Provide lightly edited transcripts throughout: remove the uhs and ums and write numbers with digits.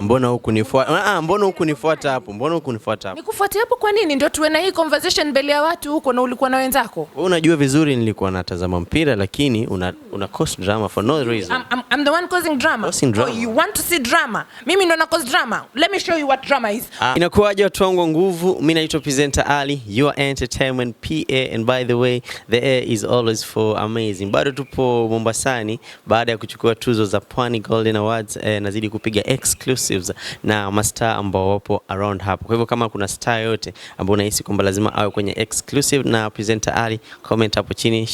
Mbona hukunifuata? Mbona hukunifuata hapo? Nikufuatia hapo kwa nini? Ndio tuwe na hii conversation mbele ya watu huko na ulikuwa na wenzako. Wewe unajua vizuri nilikuwa natazama mpira lakini una cause drama for no reason. I'm the one causing drama. Oh, you want to see drama? Mimi ndo na cause drama. Let me show you what drama is. Inakuwaje watu wangu nguvu? Mimi naitwa presenter Ali, your entertainment PA, and by the way, the air is always for amazing. Bado tupo Mombasani baada ya kuchukua tuzo za Pwani Golden Awards, nazidi kupiga exclusives na mastaa ambao wapo around hapo. Kwa hivyo kama kuna star yote ambao unahisi kwamba lazima awe kwenye exclusive na presenter Ali, comment hapo chini.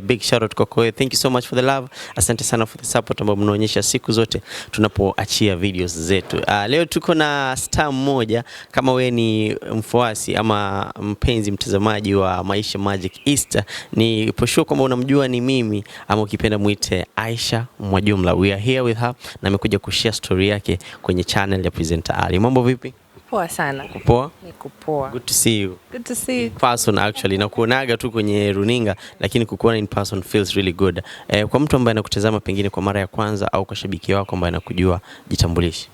Big shout out kwako. Thank you so much for the love. Asante sana for the support ambao mnaonyesha siku zote tunapoachia videos zetu. Leo tuko na star mmoja. Kama we ni mfuasi ama mpenzi mtazamaji wa Maisha Magic East, ni posho kwamba unamjua Nimimi ama ukipenda muite Aisha Mwajumlah. We are here with her na amekuja kushare story yake kwenye channel ya presenter Ali. Mambo vipi? Poa sana. Poa? Niko poa. Good to see you. Good to see you. Person actually, na kuonaga tu kwenye runinga lakini kukuona in person feels really good. Kwa mtu ambaye anakutazama pengine kwa mara ya kwanza au kwa shabiki wako ambaye anakujua, jitambulishe.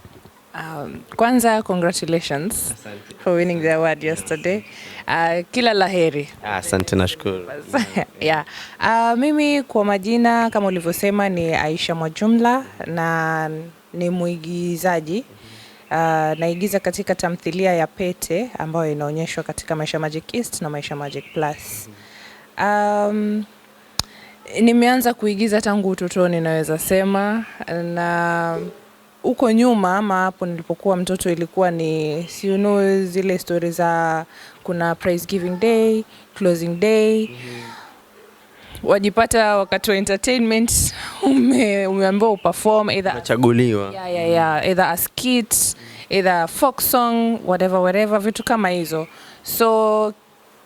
Kwanza congratulations for winning the award yesterday. Kila laheri. Asante, nashukuru. Yeah. Mimi kwa majina kama ulivyosema ni Aisha Mwajumlah na ni muigizaji. Naigiza katika tamthilia ya Pete ambayo inaonyeshwa katika Maisha Magic East na Maisha Magic Plus. Nimeanza kuigiza tangu utotoni naweza sema, na uko nyuma ama hapo nilipokuwa mtoto ilikuwa ni zile stories za kuna prize giving day, closing day. Wajipata wakati wa entertainment umeambiwa uperform either unachaguliwa. Yeah, either a skit, either folk song, whatever vitu kama hizo. So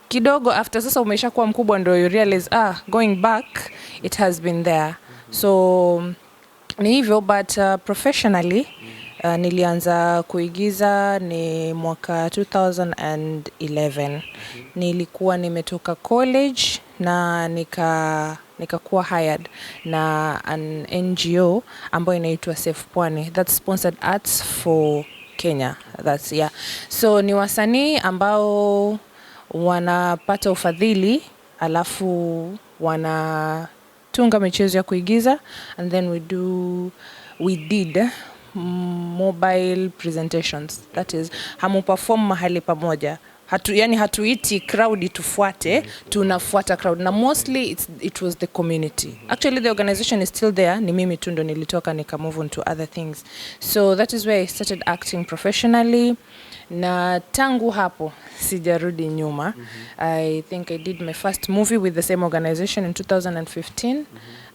kidogo after sasa umeshakuwa mkubwa ndio you realize going back it has been there. So ni hivyo, but professionally nilianza kuigiza ni mwaka 2011. Nilikuwa nimetoka college na nikakuwa hired na an NGO ambayo inaitwa Safe Pwani, that's sponsored arts for Kenya. That's so ni wasanii ambao wanapata ufadhili alafu wanatunga michezo ya kuigiza, and then we did mobile presentations, that is perform mahali pamoja. Hatuiti crowd tufuate, tunafuata crowd, na mostly it was the community. Actually the organization is still there, ni mimi tu ndo nilitoka nika move on to other things. So that is where I started acting professionally, na tangu hapo sijarudi nyuma. I think I did my first movie with the same organization in 2015,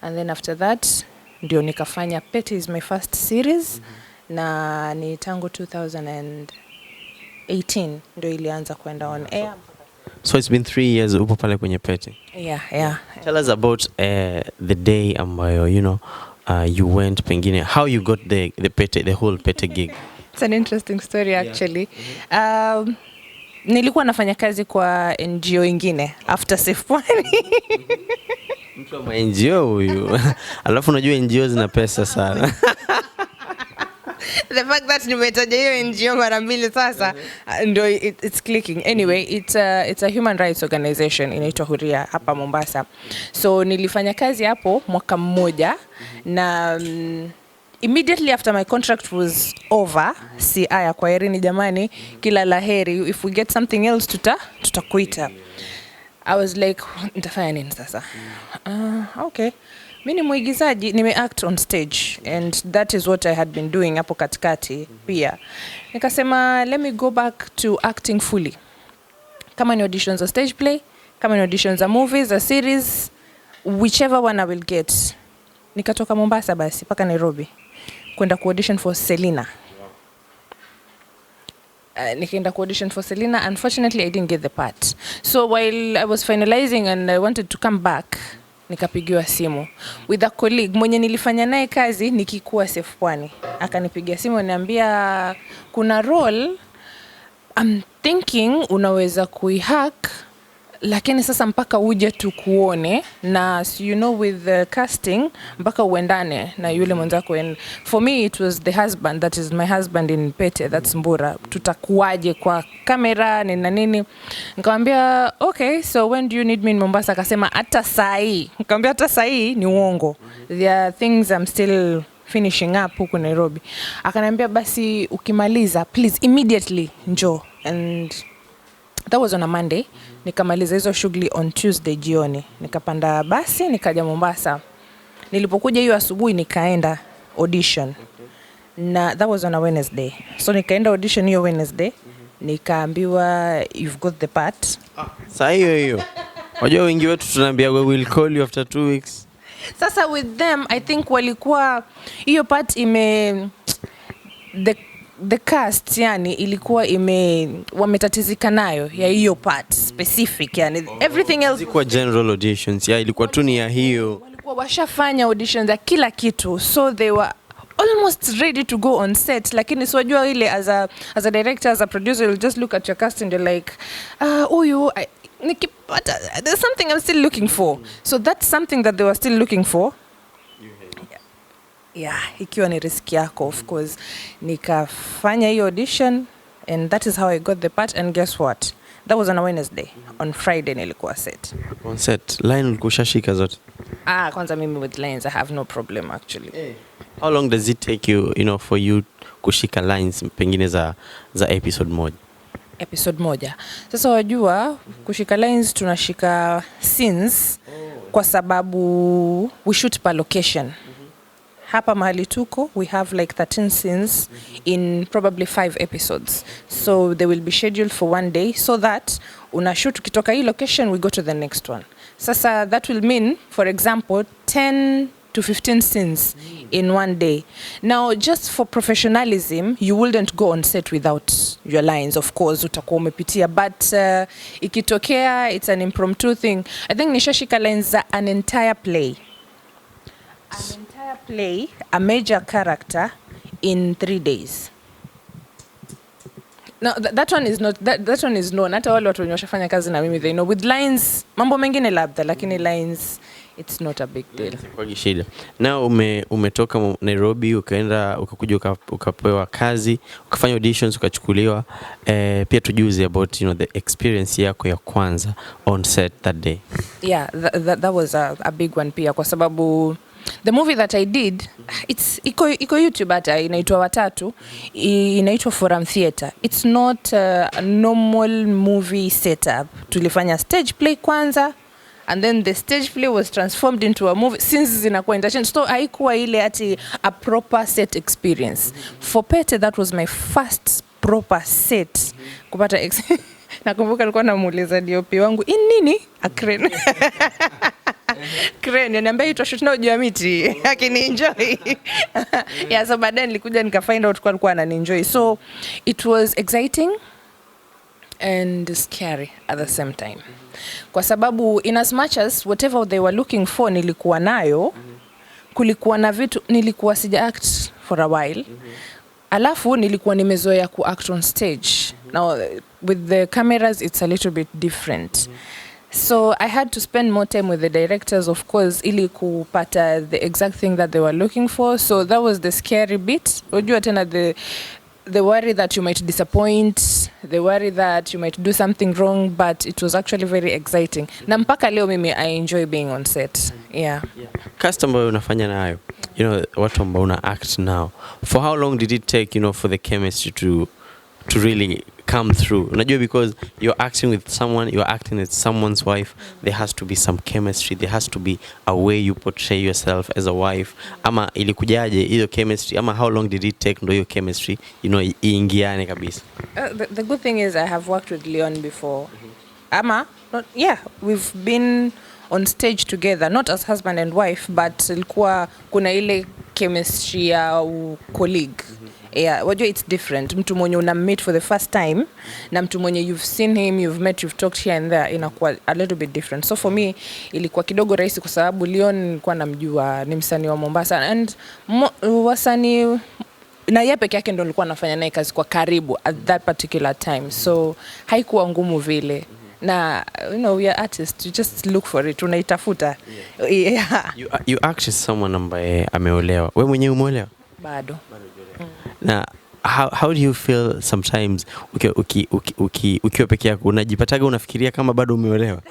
and then after that ndio nikafanya Pete is my first series, na ni tangu 2018 ndio ilianza kwenda on air. So it's been 3 years upo pale kwenye Pete. Yeah. Tell us about the day ambayo you went, pengine how you got the Pete, the whole Pete gig. It's an interesting story actually. Nilikuwa nafanya kazi kwa NGO ingine after Safe Pwani. Mtu wa NGO huyu. Alafu unajua NGO zina pesa sana. The fact that nimetaja hiyo NGO mara mbili sasa ndio it's clicking. Anyway, it's a human rights organization inaitwa Huria hapa Mombasa. So nilifanya kazi hapo mwaka mmoja, na immediately after my contract was over, kwa herini jamani, kila laheri, if we get something else tutakuita. I was like, nitafanya nini sasa? Okay. Mimi ni muigizaji, nime-act on stage, and that is what I had been doing hapo katikati pia. Nikasema let me go back to acting fully. Kama ni auditions za stage play, kama ni auditions za movies, za series, whichever one I will get. Nikatoka Mombasa basi paka Nairobi kwenda ku-audition for Selena. Nikaenda ku-audition for Selena. Unfortunately, I didn't get the part. So while I was finalizing and I wanted to come back, nikapigiwa simu with a colleague mwenye nilifanya naye kazi nikikuwa Safe Pwani. Akanipigia simu ananiambia kuna role I'm thinking unaweza kuihack lakini sasa mpaka uje tukuone na so you know with the casting mpaka uendane na yule mwenzako. For me it was the husband, that is my husband in Pete, that's Mbura. Tutakuaje kwa kamera na nini? Nikamwambia okay, so when do you need me in Mombasa? Akasema hata saa hii. Nikamwambia hata saa hii ni uongo, there are things I'm still finishing up huko Nairobi. Akaniambia basi ukimaliza please immediately njoo. And that was on a Monday. Nikamaliza hizo shughuli on Tuesday jioni. Nikapanda basi nikaja Mombasa. Nilipokuja hiyo asubuhi nikaenda audition. Na that was on a Wednesday. So nikaenda audition hiyo Wednesday. Nikaambiwa you've got the part. Saa hiyo. Wajua wengi wetu tunaambia we will call you after 2 weeks. Sasa with them I think walikuwa hiyo part the cast yani ilikuwa wametatizika nayo ya hiyo part specific yani everything else ilikuwa general auditions ilikuwa tu ni ya hiyo, walikuwa washafanya auditions ya kila kitu, so they were almost ready to go on set. Lakini so wajua ile as a director, as a producer, you'll just look at your cast and you're like huyu nikipata there's something I'm still looking for. So that's something that they were still looking for. Yeah, ikiwa ni risk yako of course. Nikafanya hiyo audition and that is how I got the part. And guess what? That was on a Wednesday. On Friday nilikuwa set. On set, line ulikushashika zote? Kwanza mimi with lines I have no problem actually. How long does it take you, for you kushika lines pengine za episode moja? Episode moja. Sasa wajua kushika lines tunashika scenes kwa sababu we shoot per location. Hapa mahali tuko, we have like 13 scenes in probably 5 episodes. So they will be scheduled for one day so that unashoot kitoka hii location, we go to the next one. Sasa that will mean, for example, 10 to 15 scenes in one day. Now, just for professionalism, you wouldn't go on set without your lines, of course, utakuwa umepitia. But ikitokea, it's an impromptu thing. I think nishashika lines za an entire play. Play a major character in 3 days. No, that one is not that one is known. Hata wale watu wenye washafanya kazi na mimi they know. With lines mambo mengine labda, lakini lines it's not a big deal. Kwa shida. Now umetoka Nairobi ukakuja ukapewa kazi, ukafanya auditions, ukachukuliwa. Pia tujuze about the experience yako ya kwanza on set that day. Yeah, that was a big one pia kwa sababu the movie that I did, iko YouTube hata, inaitwa Watatu, inaitwa Forum Theater. It's not a normal movie setup. Tulifanya stage play kwanza, and then the stage play was transformed into a movie. Since zinakuwa entertainment, so haikuwa ile ati a proper set experience. For Pete, that was my first proper set. Kupata nakumbuka nilikuwa namuuliza DOP wangu, nini? A crane. Crane, ananiambia itwa shoot na juu ya miti. Akini enjoy. Yeah, so baadaye nilikuja nikafind out kwa alikuwa anani-enjoy. So it was exciting and scary at the same time. Kwa sababu in as much as whatever they were looking for nilikuwa nayo, kulikuwa na vitu nilikuwa sija act for a while. Alafu nilikuwa nimezoea ku act on stage. Now with the cameras it's a little bit different. So I had to spend more time with the directors, of course, ili kupata the exact thing that they were looking for. So that was the scary bit. Unajua tena the worry that you might disappoint, the worry that you might do something wrong, but it was actually very exciting. Na mpaka leo mimi I enjoy being on set. Yeah. Cast ambayo unafanya nayo, watu ambao una act now. For how long did it take, for the chemistry to really come through? Unajua, because you're acting with someone, you're acting with someone's wife, there has to be some chemistry, there has to be a way you portray yourself as a wife. Ama ilikujaje hiyo chemistry, ama how long did it take ndo hiyo chemistry iingiane kabisa? The good thing is I have worked with Leon before. We've been on stage together, not as husband and wife, but ilikuwa kuna ile chemistry ya colleague. Yeah, wajua it's different. Mtu mwenye una meet for the first time na mtu mwenye you've seen him, you've met, you've talked here and there, inakuwa a little bit different. So for me ilikuwa kidogo rahisi kwa sababu Leon nilikuwa namjua, ni msanii wa Mombasa, and wasanii na yeye peke yake ndo nilikuwa nafanya naye kazi kwa karibu at that particular time. So haikuwa ngumu vile. Na we are artists, you just look for it, unaitafuta. Yeah. You act as someone ambaye ameolewa. Wewe mwenyewe umeolewa? Bado. Na how do you feel sometimes ukiwa peke yako unajipataga unafikiria kama bado umeolewa?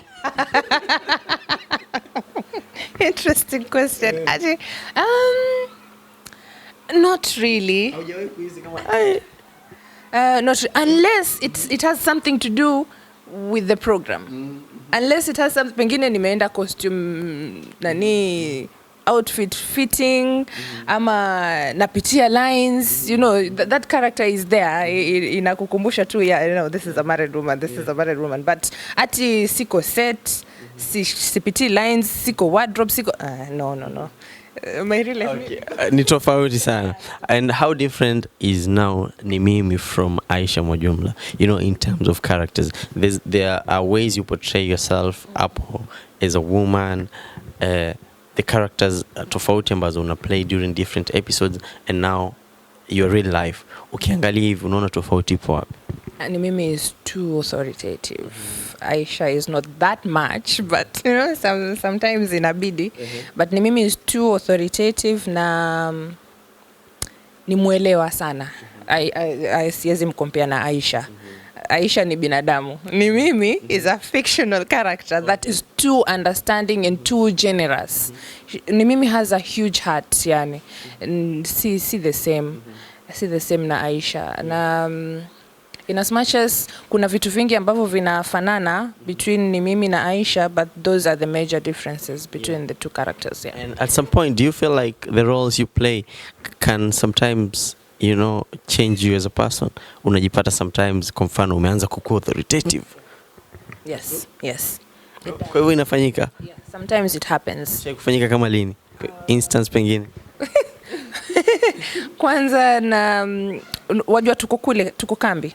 Interesting question. Not really. Not unless it has something to do with the program. Unless it has something, pengine nimeenda costume outfit fitting, ama napitia lines, that character is there, inakukumbusha tu, this is a married woman, this is a married woman, but ati siko set, sipiti lines, siko wardrobe, siko no. My real life. Okay. Ni tofauti sana. And how different is now Nimimi from Aisha Mwajumlah? In terms of characters, there are ways you portray yourself up as a woman, the characters tofauti ambazo una play during different episodes, and now your real life. Ukiangalia hivi unaona tofauti ipo wapi? Nimimi is too authoritative. Aisha is not that much, but sometimes inabidi. But Nimimi is too authoritative na ni muelewa sana. Siwezi mkompea na Aisha. Aisha ni binadamu. Nimimi is a fictional character that is too understanding and too generous. Nimimi has a huge heart, yani. See the same. See the same na Aisha. Na in as much as kuna vitu vingi ambavyo vinafanana between Nimimi na Aisha, but those are the major differences between the two characters. Yeah. And at some point, do you feel like the roles you play can sometimes, change you as a person? Unajipata sometimes, kwa mfano, umeanza kukuwa authoritative? Yes. Kwa hivyo inafanyika? Yeah, sometimes it happens. Kufanyika kama lini? Instance pengine? Kwanza wajua tuko kambi.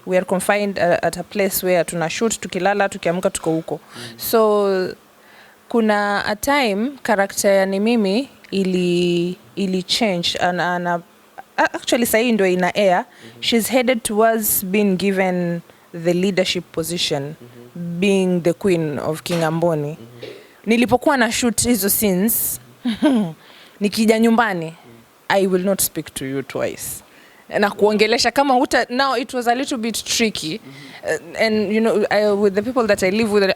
We are confined at a place where tuna shoot, tukilala, tukiamka tuko huko. So kuna a time character ya Nimimi ili change actually sahi ndio ina air. She's headed towards being given the leadership position, being the queen of King Amboni. Nilipokuwa na shoot hizo scenes, nikija nyumbani, I will not speak to you twice. Na kuongelesha kama now it was a little bit tricky. And with the people that I live with,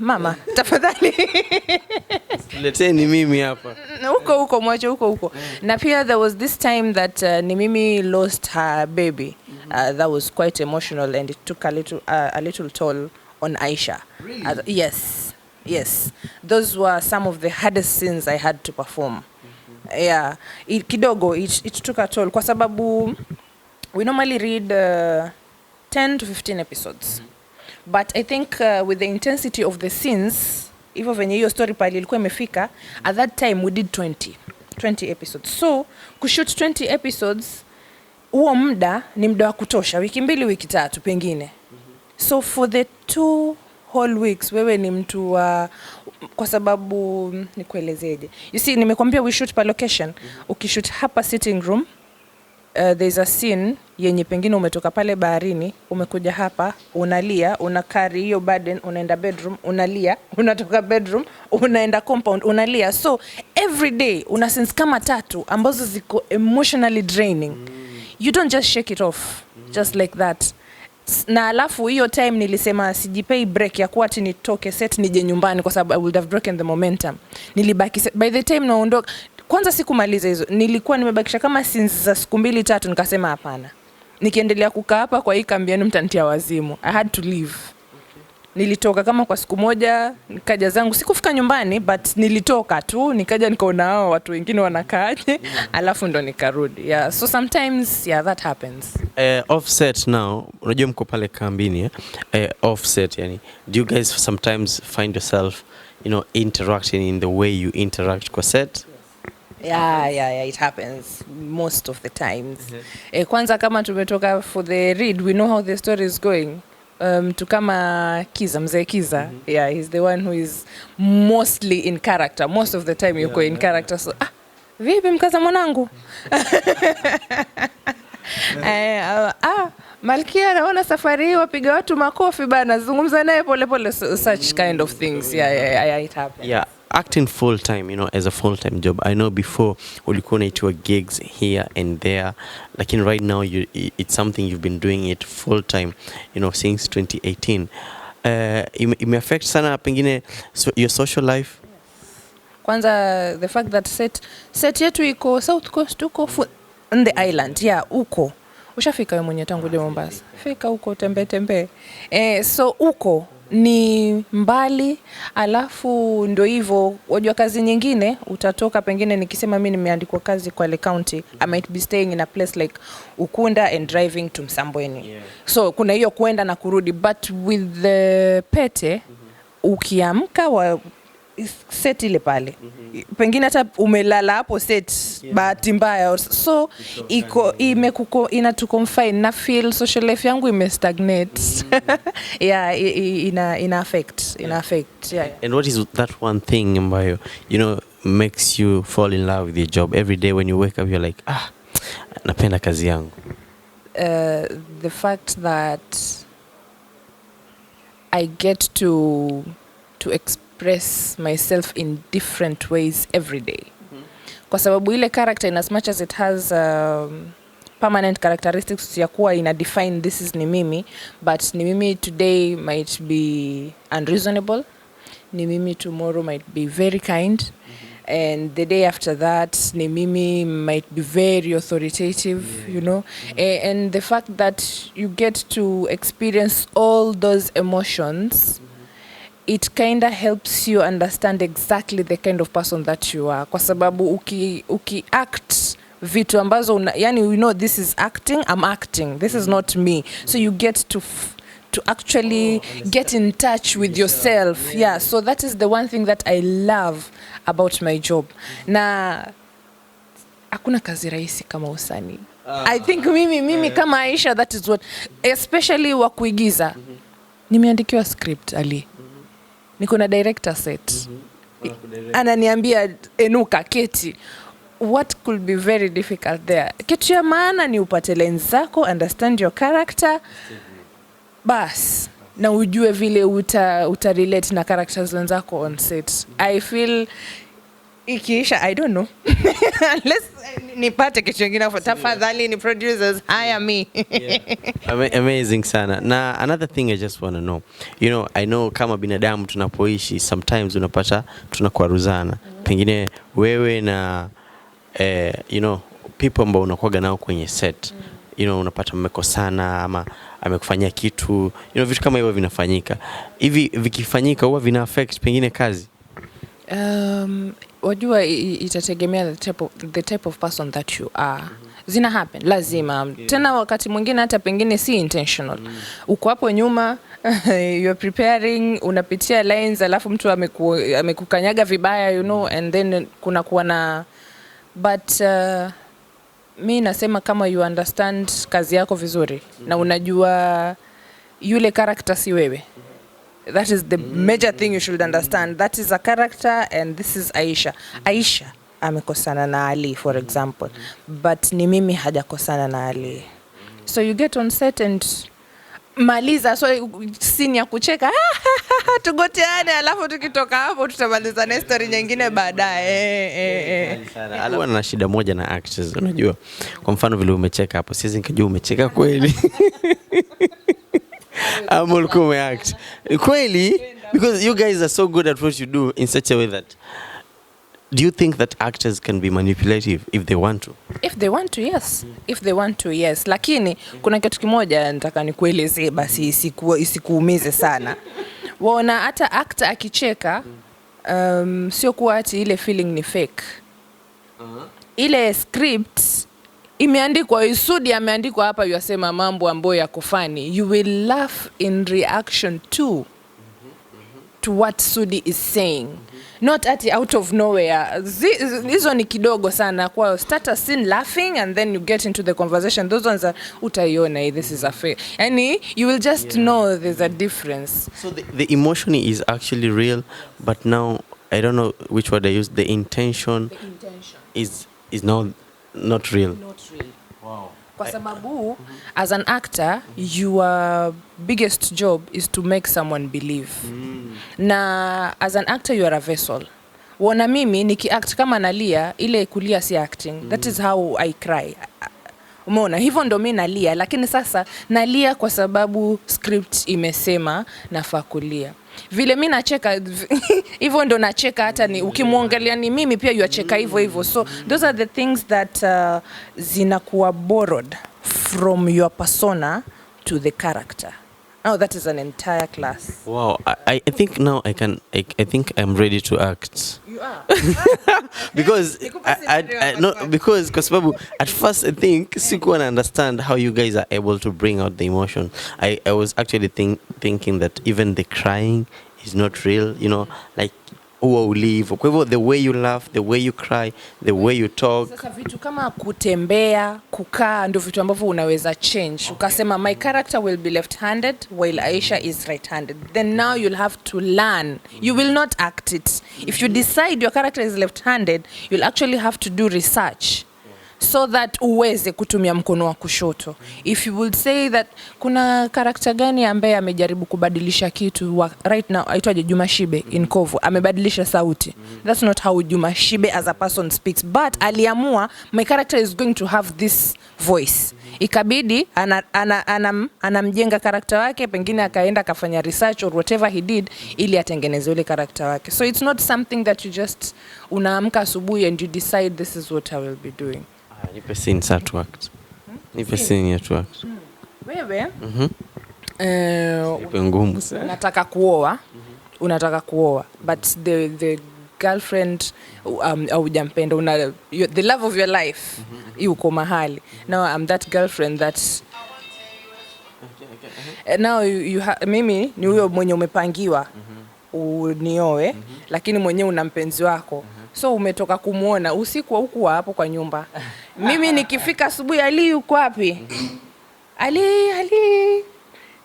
mama, tafadhali. Let's Nimimi hapa. Huko mwache huko. Na pia there was this time that Nimimi lost her baby. That was quite emotional, and it took a little toll on Aisha. Really? Yes. Those were some of the hardest scenes I had to perform. Yeah, kidogo it took a toll kwa sababu we normally read 10 to 15 episodes. But I think with the intensity of the scenes, hivyo venye hiyo story pale ilikuwa imefika, at that time we did 20 episodes. So kushoot 20 episodes, huo muda ni muda wa kutosha, wiki 2 wiki 3 pengine. So for the 2 whole weeks wewe ni mtu kwa sababu nikuelezeje. You see, nimekwambia we shoot per location. Ukishoot hapa sitting room, there's a scene yenye pengine umetoka pale baharini, umekuja hapa, unalia, unakari hiyo burden, unaenda bedroom, unalia, unatoka bedroom, unaenda compound, unalia. So every day una scenes kama 3 ambazo ziko emotionally draining. You don't just shake it off just like that. Na alafu hiyo time nilisema sijipei break ya kuwa ati nitoke set nije nyumbani kwa sababu I would have broken the momentum. Nilibaki by the time naondoka, kwanza sikumaliza hizo, nilikuwa nimebakisha kama scenes za siku 2-3, nikasema hapana. Nikiendelea kukaa hapa kwa hii kambi yenu mtanitia wazimu. I had to leave. Nilitoka kama kwa siku moja, nikaja zangu, sikufika nyumbani, but nilitoka tu, nikaja nikaona hao watu wengine wanakaaje, alafu ndo nikarudi. Yeah, so sometimes that happens. Offset now, unajua mko pale kambini, offset yani, do you guys sometimes find yourself, interacting in the way you interact kwa set? Yeah, it happens most of the times. Kwanza kama tumetoka for the read, we know how the story is going. To kama Kiza, mzee Kiza, yeah, he's the one who is mostly in character. Most of the time yuko in character. So, vipi mkaza mwanangu? Malkia naona safari hii wapiga watu makofi bana, zungumza naye pole pole, such kind of things. Yeah, it happens. Yeah, acting full time, as a full time job. I know before ulikuwa unaitwa gigs here and there, lakini right now it's something you've been doing it full time, since 2018. Ime affect sana pengine your social life? Kwanza the fact that set yetu iko South Coast, uko on the island. Yeah, uko. Ushafika wewe mwenye tangu Mombasa. Fika uko tembe. So uko ni mbali, alafu ndo hivyo. Wajua kazi nyingine utatoka, pengine nikisema mimi nimeandikwa kazi kwa Le County, I might be staying in a place like Ukunda and driving to Msambweni. Yeah. So kuna hiyo kwenda na kurudi, but with the Pete ukiamka set ile pale. Pengine hata umelala hapo set, bahati mbaya. So inatuconfine na feel social life yangu imestagnate. Yeah, ina affect. Yeah. And what is that one thing ambayo makes you fall in love with your job? Every day when you wake up you're like, napenda kazi yangu. The fact that I get to express myself in different ways every day. Kwa sababu ile character, in as much as it has permanent characteristics ya kuwa ina define this is Nimimi, but Nimimi today might be unreasonable, Nimimi tomorrow might be very kind, and the day after that Nimimi might be very authoritative, and the fact that you get to experience all those emotions, it kind of helps you understand exactly the kind of person that you are. Kwa sababu uki act vitu ambazo this is acting, I'm acting, this is not me. So you get to actually get in touch with yourself. Yeah, so that is the one thing that I love about my job. Na hakuna kazi rahisi kama usanii. I think mimi kama Aisha, that is what, especially wa kuigiza. Nimeandikiwa script Ali. Niko na director set. Ananiambia enuka keti. What could be very difficult there? Kitu ya maana ni upate lines zako, understand your character. Bas, na ujue vile uta relate na characters wenzako on set. I feel ikiisha, I don't know. Unless nipate kitu kingine, tafadhali ni producers hire me. Amazing sana. Na another thing I just want to know. I know kama binadamu tunapoishi sometimes unapata tunakwaruzana. Pengine wewe na people ambao unakuwa nao kwenye set. Unapata mmekosana ama amekufanyia kitu. Vitu kama hivyo vinafanyika. Hivi vikifanyika huwa vina affect pengine kazi? Wajua itategemea the type of person that you are. Zina happen, lazima. Tena wakati mwingine hata pengine si intentional. Uko hapo nyuma, you're preparing, unapitia lines, alafu mtu amekukanyaga vibaya, and then kuna kuwa na, but mi nasema kama you understand kazi yako vizuri, na unajua yule character si wewe. That is the major thing you should understand. That is a character and this is Aisha. Aisha amekosana na Ali, for example. But Nimimi hajakosana na Ali. So you get on set and maliza. So scene ya kucheka. Tugoteane, alafu tukitoka hapo tutamaliza na story nyingine baadaye. Alikuwa na shida moja na actors, unajua. Kwa mfano vile umecheka hapo, siwezi nikajua umecheka kweli. Amulkume act. Kweli, because you guys are so good at what you do in such a way that, do you think that actors can be manipulative if they want to? If they want to, yes. If they want to, yes. Lakini kuna kitu kimoja nataka nikueleze, basi isikuumize sana. Waona hata actor akicheka, sio kuwa ati ile feeling ni fake. Ile script imeandikwa, Isudi ameandikwa hapa yasema mambo ambayo yako funny. You will laugh in reaction to what Sudi is saying. Not at out of nowhere. Hizo ni kidogo sana. Kwa start a scene laughing and then you get into the conversation. Those ones are utaiona, this is a fair. And you will just know there's a difference. So the emotion is actually real, but now I don't know which word I use. The intention is now not real. Not real. Wow. Kwa sababu as an actor your biggest job is to make someone believe. Na as an actor you are a vessel. Wana mimi nikiact kama nalia, ile kulia si acting. That is how I cry. Umeona, hivyo ndo mimi nalia, lakini sasa nalia kwa sababu script imesema nafaa kulia. Vile mimi nacheka hivyo ndo nacheka, hata ni ukimwangalia ni mimi pia yuacheka hivyo. So those are the things that zinakuwa borrowed from your persona to the character. Oh, that is an entire class. Wow, I think now I think I'm ready to act. You are. Because because sababu at first I think sikuwa na understand how you guys are able to bring out the emotion. I was actually thinking that even the crying is not real, you know, like ulivu. Kwa hivyo the way you laugh, the way you cry, the way you talk. Sasa vitu kama kutembea, kukaa ndio vitu ambavyo unaweza change. Ukasema my character will be left-handed while Aisha is right-handed. Then now you'll have to learn. You will not act it. If you decide your character is left-handed, you'll actually have to do research so that uweze kutumia mkono wa kushoto. If you would say that kuna karakta gani ambaye amejaribu kubadilisha kitu right now, aitwaje Juma Shibe in Kovu, amebadilisha sauti. That's not how Juma Shibe as a person speaks, but aliamua my character is going to have this voice. Ikabidi anamjenga karakta wake, pengine akaenda akafanya research or whatever he did ili atengeneze ile karakta wake. So it's not something that you just unaamka asubuhi and you decide this is what I will be doing. Nipe scene sa to act. Nipe scene ya to act. Wewe? Nipe ngumu sana. Unataka kuoa, but the girlfriend hujampenda, the love of your life yuko mahali. Now I'm that girlfriend that now mimi ni huyo mwenye umepangiwa unioe, lakini mwenye una mpenzi wako. So umetoka kumuona usiku huko hapo kwa nyumba. Mimi nikifika asubuhi, Ali yuko wapi? Ali.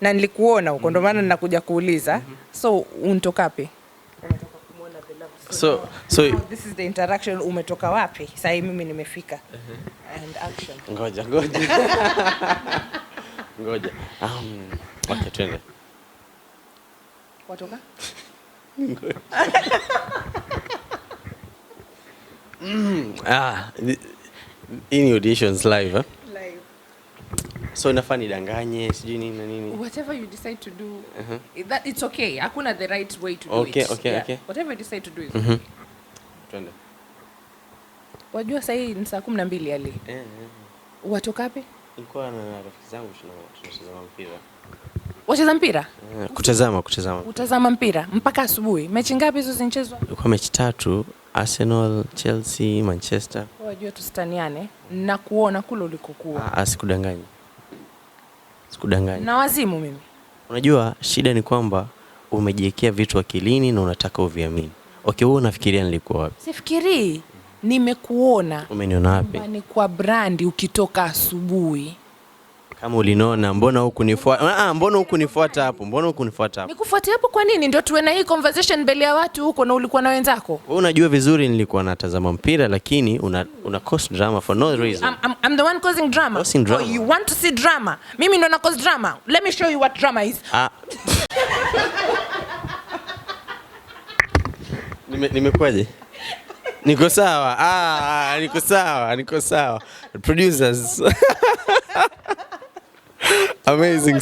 Na nilikuona huko, ndio maana ninakuja kuuliza. So unatoka wapi? Umetoka kumuona the love. So this is the interaction, umetoka wapi? Sasa mimi nimefika. And action. Ngoja. Ngoja. Okay, twende. Watoka? In auditions live, huh? Live. So inafaa nidanganye sijui nini na nini. Whatever you decide to do, that it's okay. Hakuna the right way to do okay, it. Okay. Whatever you decide to do is okay. Twende. Wajua sasa ni saa 12 Ali. Watoka wapi? Nilikuwa na rafiki zangu tunatazama mpira. Wacheza mpira? Kutazama. Utazama mpira mpaka asubuhi. Mechi ngapi hizo zinachezwa? Kwa mechi 3, Arsenal, Chelsea, Manchester. Wajua tusitaniane na kuona kule ulikokuwa. Sikudanganya. Na wazimu mimi. Unajua shida ni kwamba umejiwekea vitu akilini na unataka uviamini. Okay, wewe unafikiria nilikuwa wapi? Sifikiri. Nimekuona. Umeniona wapi? Ni kwa brandi ukitoka asubuhi. Kama ulinona, mbona hukunifuata? Mbona hukunifuata hapo? Nikufuatia hapo kwa nini? Ndio tuwe na hii conversation mbele ya watu huko na ulikuwa na wenzako. Wewe unajua vizuri nilikuwa natazama mpira, lakini una cause drama for no reason. I'm the one causing drama. Oh, you want to see drama? Mimi ndo na cause drama. Let me show you what drama is. Nimekwaje? Niko sawa. Niko sawa. Producers. Amazing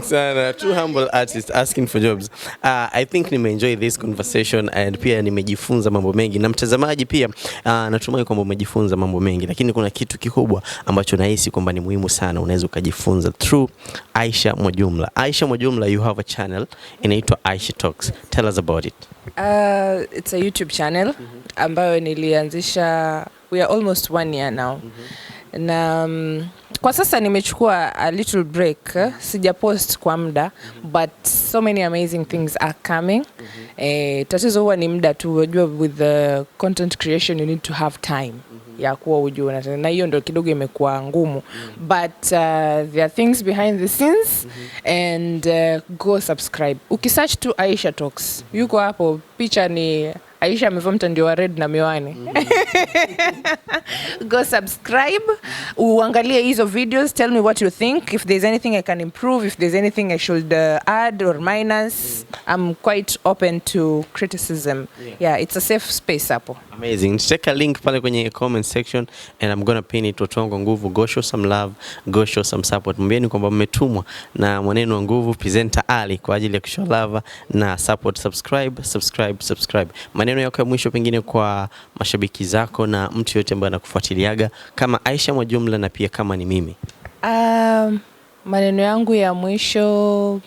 sana. Two humble artists asking for jobs. I think nimeenjoy this conversation and pia nimejifunza mambo mengi. Na mtazamaji pia natumai kwamba umejifunza mambo mengi, lakini kuna kitu kikubwa ambacho nahisi kwamba ni muhimu sana unaweza kujifunza through Aisha Mwajumlah. Aisha Mwajumlah, you have a channel inaitwa Aisha Talks. Tell us about it. It's a YouTube channel ambayo nilianzisha, we are almost 1 year now. Na kwa sasa nimechukua a little break, sija post kwa muda, but so many amazing things are coming. Tatizo huwa ni muda tu, unajua with the content creation you need to have time ya kuwa ujue, na hiyo ndio kidogo imekuwa ngumu, but there are things behind the scenes and go subscribe. Ukisearch tu Aisha Talks, yuko hapo, picha ni Aisha amevaa mtandio wa red na miwani. Go subscribe, uangalie hizo videos, tell me what you think, if there's anything I can improve, if there's anything I should add or minus. I'm quite open to criticism. Yeah, it's a safe space hapo. Amazing. Check a link pale kwenye comment section and I'm gonna pin it. Watu wangu nguvu, go show some love, go show some support. Mbieni kwamba mmetumwa na mwanenu wa nguvu presenter Ali kwa ajili ya kushow love na support. Subscribe. Maneno yako ya mwisho pengine kwa mashabiki zako na mtu yote ambaye anakufuatiliaga kama Aisha Mwajumlah na pia kama Nimimi. Maneno yangu ya mwisho,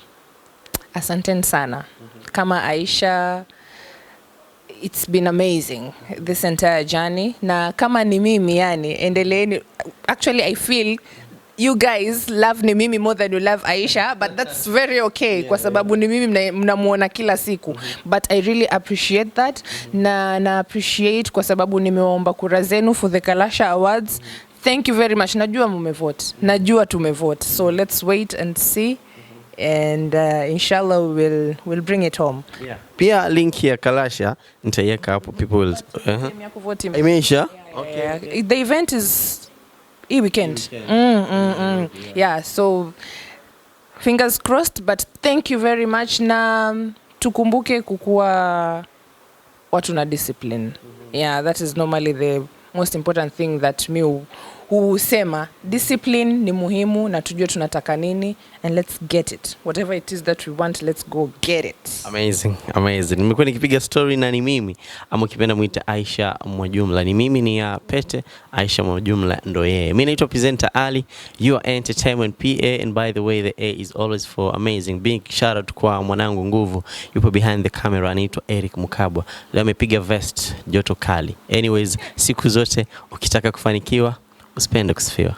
asanteni sana. Kama Aisha, it's been amazing this entire journey. Na kama Nimimi, yani endeleeni. Actually I feel you guys love Nimimi more than you love Aisha, but that's very okay kwa sababu Nimimi mnamuona kila siku. But I really appreciate that. Na appreciate kwa sababu nimeomba kura zenu for the Kalasha Awards. Thank you very much. Najua mumevote. Najua tumevote. So let's wait and see. And inshallah we'll bring it home. Yeah. Pia link ya Kalasha nitaiweka hapo, people will MAISHA. Okay. The event is weekend. Yeah, so fingers crossed, but thank you very much. Na tukumbuke kukua watu na discipline. Yeah, that is normally the most important thing that me husema. Discipline ni muhimu na tujue tunataka nini, and let's get it. Whatever it is that we want, let's go get it. Amazing. Nimekuwa nikipiga story na Nimimi, ama ukipenda muita Aisha Mwajumlah. Nimimi ni ya pete, Aisha Mwajumlah ndo yeye. Mimi naitwa presenter Ali, you are entertainment PA, and by the way the A is always for amazing. Big shout out kwa mwanangu nguvu, yupo behind the camera, anaitwa Eric Mukabwa. Leo amepiga vest joto kali. Anyways, siku zote ukitaka kufanikiwa usipende kusifiwa.